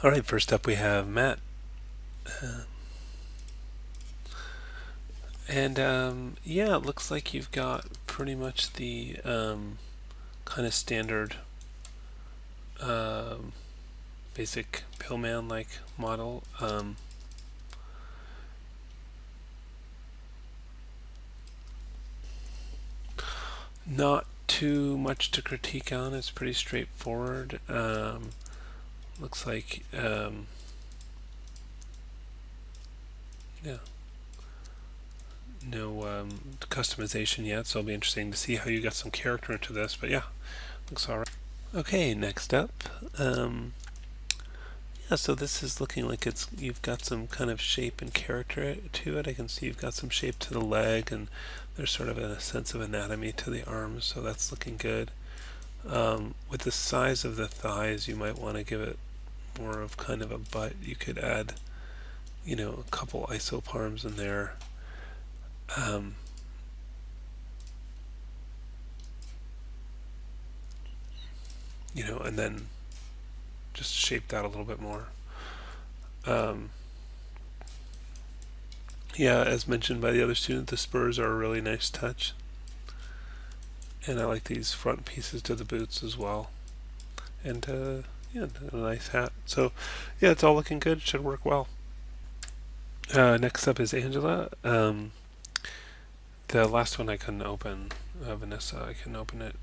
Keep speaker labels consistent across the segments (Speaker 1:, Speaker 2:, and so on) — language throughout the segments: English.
Speaker 1: All right, first up we have Matt. Uh, yeah, it looks like you've got pretty much the kind of standard um, basic pillman-like model. Not too much to critique on. It's pretty straightforward. Looks like, yeah, no customization yet, so it'll be interesting to see how you got some character into this. But yeah, looks all right. Okay, next up. Yeah, so this is looking like you've got some kind of shape and character to it. I can see you've got some shape to the leg, and there's sort of a sense of anatomy to the arms, so that's looking good. With the size of the thighs, you might want to give it more of kind of a butt. You could add, a couple isoparms in there. Um, and then just shape that a little bit more. Um, yeah, as mentioned by the other student, the spurs are a really nice touch. And I like these front pieces to the boots as well. And yeah, a nice hat. So yeah, it's all looking good. Should work well. Next up is Angela. The last one I couldn't open. Vanessa, I couldn't open it.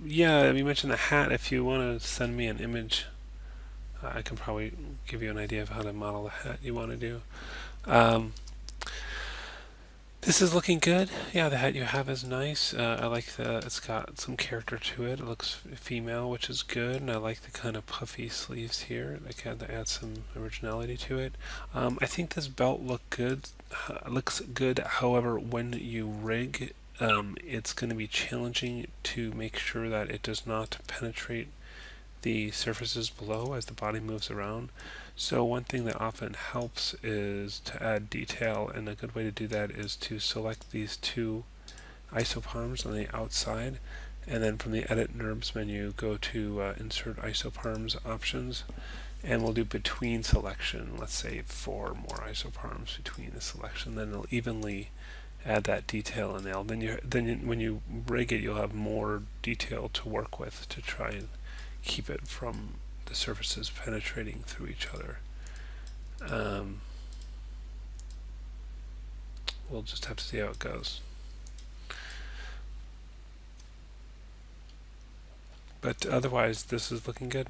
Speaker 1: Yeah, you mentioned the hat. If you want to send me an image, I can probably give you an idea of how to model the hat you want to do. Um, This is looking good. Yeah, the hat you have is nice. I like it's got some character to it. It looks female, which is good, and I like the kind of puffy sleeves here. They kind of add some originality to it. I think this belt looks good. However, when you rig, it's going to be challenging to make sure that it does not penetrate the surfaces below as the body moves around. So one thing that often helps is to add detail, and a good way to do that is to select these two isoparms on the outside, and then from the Edit NURBS menu, go to Insert Isoparms Options, and we'll do between selection. Let's say 4 more isoparms between the selection. Then it'll evenly add that detail in there. When you rig it, you'll have more detail to work with to try and keep it from the surfaces penetrating through each other. We'll just have to see how it goes. But otherwise, this is looking good.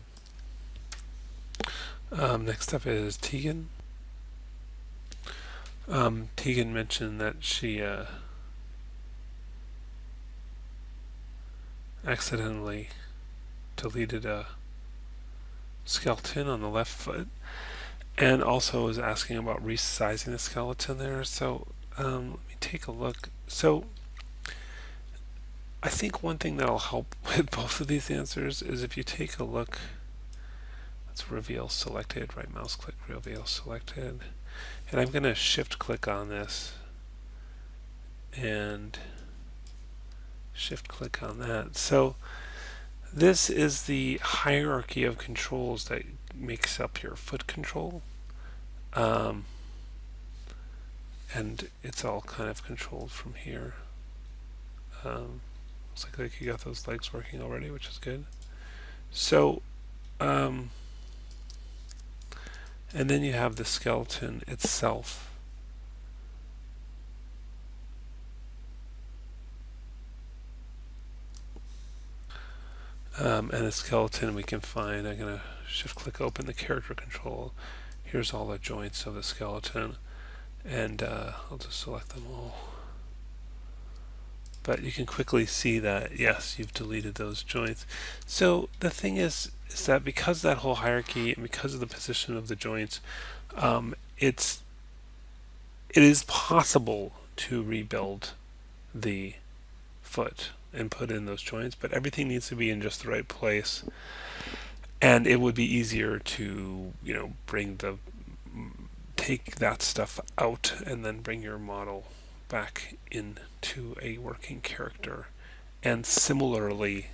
Speaker 1: Next up is Tegan. Tegan mentioned that she accidentally deleted a skeleton on the left foot, and also was asking about resizing the skeleton there. So let me take a look. So I think one thing that'll help with both of these answers is if you take a look. Let's reveal selected, right mouse click, reveal selected. And I'm going to shift click on this and shift click on that. So this is the hierarchy of controls that makes up your foot control. And it's all kind of controlled from here. Looks like you got those legs working already, which is good. So, and then you have the skeleton itself. And a skeleton we can find. I'm going to shift click open the character control. Here's all the joints of the skeleton, and I'll just select them all. But you can quickly see that yes, you've deleted those joints. So the thing is that because that whole hierarchy and because of the position of the joints, it is possible to rebuild the foot and put in those joints, but everything needs to be in just the right place. And it would be easier to, take that stuff out and then bring your model back into a working character And similarly,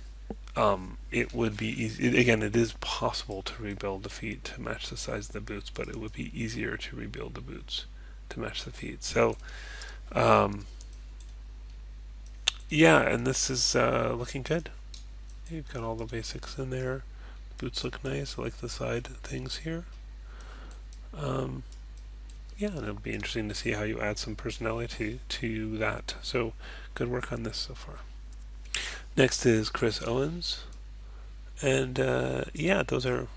Speaker 1: it would be easy. Again, it is possible to rebuild the feet to match the size of the boots, but it would be easier to rebuild the boots to match the feet. So, um, yeah, and this is looking good. You've got all the basics in there. Boots look nice. I like the side things here. Um, yeah, and it'll be interesting to see how you add some personality to that. So, good work on this so far. Next is Chris Owens. And yeah, those are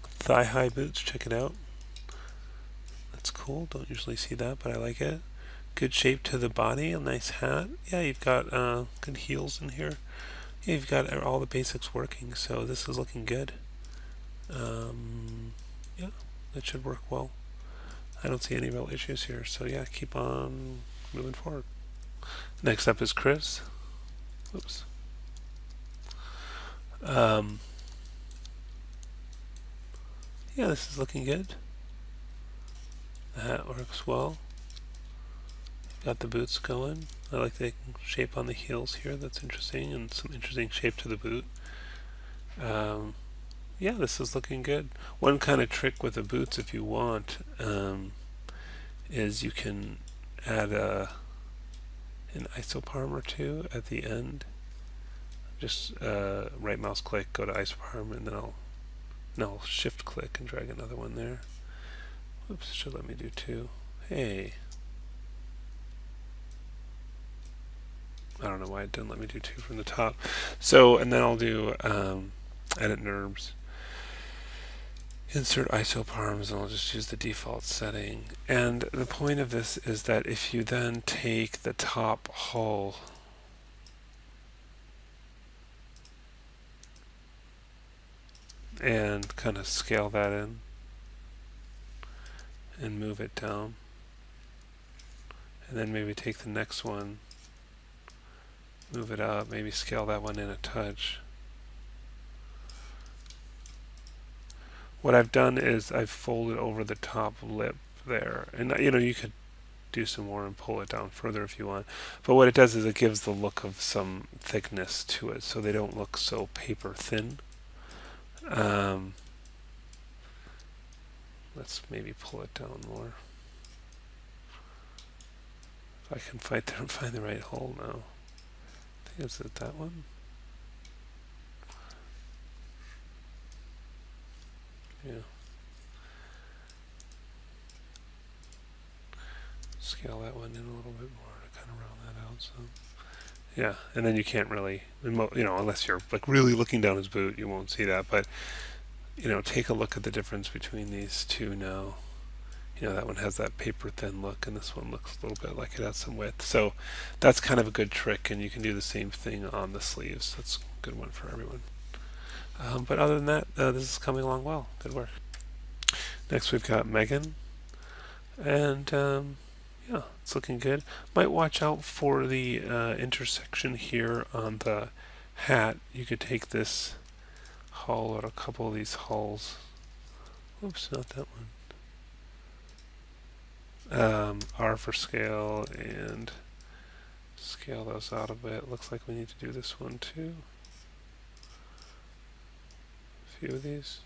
Speaker 1: thigh-high boots. Check it out. That's cool. Don't usually see that, but I like it. Good shape to the body. A nice hat. Yeah, you've got good heels in here. Yeah, you've got all the basics working, so this is looking good. Yeah, that should work well. I don't see any real issues here, so yeah, keep on moving forward. Next up is Chris. Oops. Yeah, this is looking good. The hat works well. Got the boots going. I like the shape on the heels here. That's interesting, and some interesting shape to the boot. Yeah, this is looking good. One kind of trick with the boots, if you want, is you can add an isoparm or two at the end. Just right mouse click, go to isoparm, and then I'll shift click and drag another one there. Whoops, it should let me do two. Hey. I don't know why it didn't let me do two from the top. So, and then I'll do edit NURBS, insert isoparms, and I'll just use the default setting. And the point of this is that if you then take the top hull and kind of scale that in and move it down, and then maybe take the next one, move it up, maybe scale that one in a touch. What I've done is I've folded over the top lip there, and you could do some more and pull it down further if you want, but what it does is it gives the look of some thickness to it, so they don't look so paper thin. Let's maybe pull it down more. If I can find the right hole now. I think it's at that one. Yeah. Scale that one in a little bit more to kind of round that out. So, yeah, and then you can't really, unless you're like really looking down his boot, you won't see that. But take a look at the difference between these two now. That one has that paper thin look, and this one looks a little bit like it has some width. So that's kind of a good trick, and you can do the same thing on the sleeves. That's a good one for everyone. But other than that, this is coming along well. Good work. Next we've got Megan, and yeah, it's looking good. Might watch out for the intersection here on the hat. You could take this hull or a couple of these hulls. Oops, not that one. R for scale, and scale those out a bit. Looks like we need to do this one too. A few of these.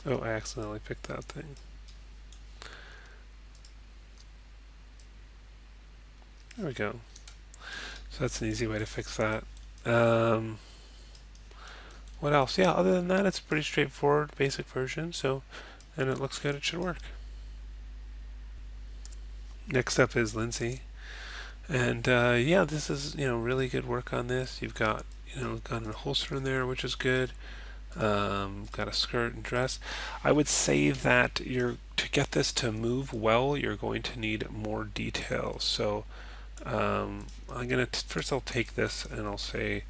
Speaker 1: Oh, I accidentally picked that thing. There we go. So that's an easy way to fix that. What else? Yeah, other than that, it's a pretty straightforward, basic version. And it looks good. It should work. Next up is Lindsey, and yeah, this is really good work on this. You've got got a holster in there, which is good. Got a skirt and dress. I would say that to get this to move well, you're going to need more details. So I'm gonna first I'll take this and I'll say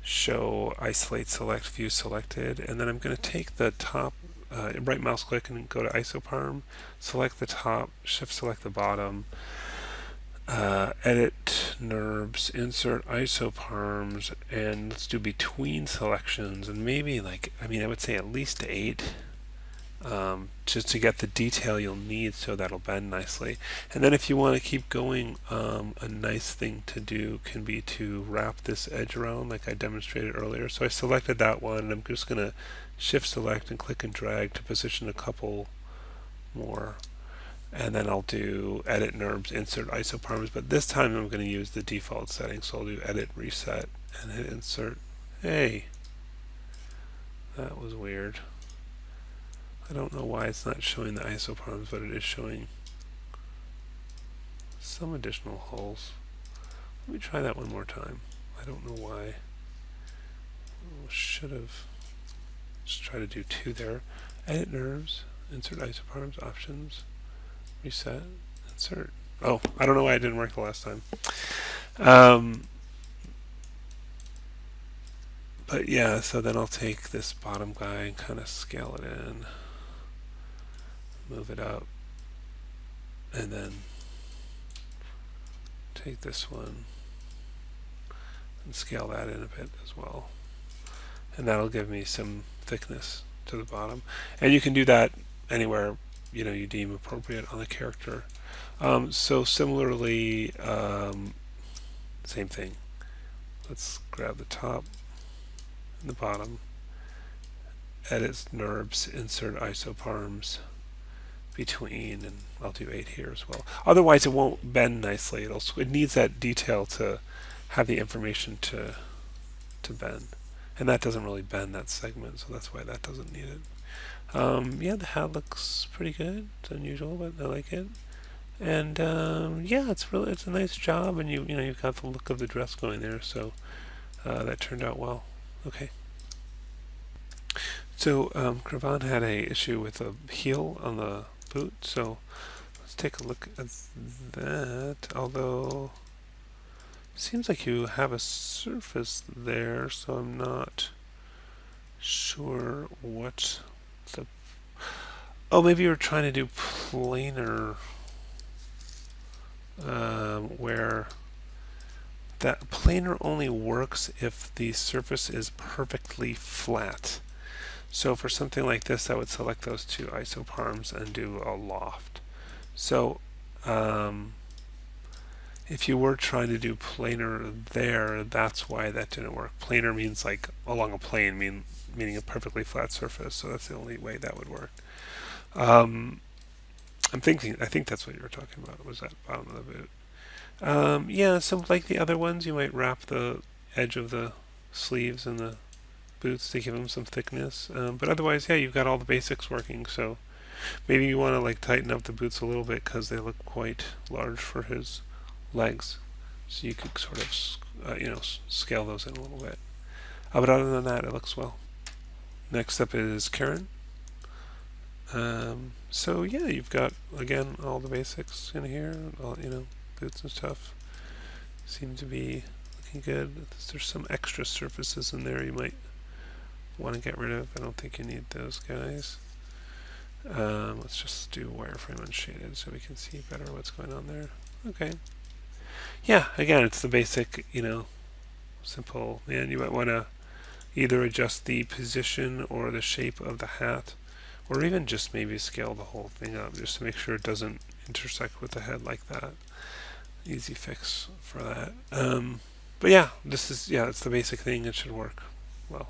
Speaker 1: show isolate select view selected, and then I'm going to take the top right mouse click and go to isoparm, select the top, shift select the bottom, edit NURBS, insert isoparms, and let's do between selections, and maybe I would say at least 8 just to get the detail you'll need so that'll bend nicely. And then if you want to keep going, a nice thing to do can be to wrap this edge around like I demonstrated earlier. So I selected that one, and I'm just going to shift select and click and drag to position a couple more. And then I'll do edit NURBS, insert isoparms, but this time I'm going to use the default setting. So I'll do edit reset and hit insert. Hey, that was weird. I don't know why it's not showing the isoparms, but it is showing some additional holes. Let me try that one more time. I don't know why. Should have just try to do 2 there. Edit NURBS, insert isoparms, options, reset, insert. Oh, I don't know why it didn't work the last time. But yeah, so then I'll take this bottom guy and kind of scale it in, move it up, and then take this one and scale that in a bit as well. And that'll give me some thickness to the bottom. And you can do that anywhere you deem appropriate on the character. So similarly, same thing. Let's grab the top and the bottom, edit NURBS, insert isoparms between, and I'll do 8 here as well. Otherwise it won't bend nicely. It needs that detail to have the information to bend. And that doesn't really bend that segment, so that's why that doesn't need it. Yeah, the hat looks pretty good. It's unusual, but I like it. And yeah, it's a nice job, and you've got the look of the dress going there, so that turned out well. Okay. So Cravat had a issue with the heel on the boot, so let's take a look at that. Although seems like you have a surface there, so I'm not sure what the... Oh, maybe you're trying to do planar, where that planar only works if the surface is perfectly flat. So for something like this, I would select those 2 isoparms and do a loft. So if you were trying to do planar there, that's why that didn't work. Planar means like along a plane, meaning a perfectly flat surface. So that's the only way that would work. I think that's what you were talking about, was that bottom of the boot. Yeah, so like the other ones, you might wrap the edge of the sleeves and the boots to give them some thickness. But otherwise, yeah, you've got all the basics working. So maybe you want to like tighten up the boots a little bit because they look quite large for his legs. So you could sort of, scale those in a little bit. But other than that, it looks well. Next up is Karen. So yeah, you've got again all the basics in here. All, boots and stuff seem to be looking good. There's some extra surfaces in there you might want to get rid of. I don't think you need those guys. Let's just do wireframe unshaded so we can see better what's going on there. Okay. Yeah, again, it's the basic, simple. And you might want to either adjust the position or the shape of the hat, or even just maybe scale the whole thing up just to make sure it doesn't intersect with the head like that. Easy fix for that. But yeah, it's the basic thing. It should work well.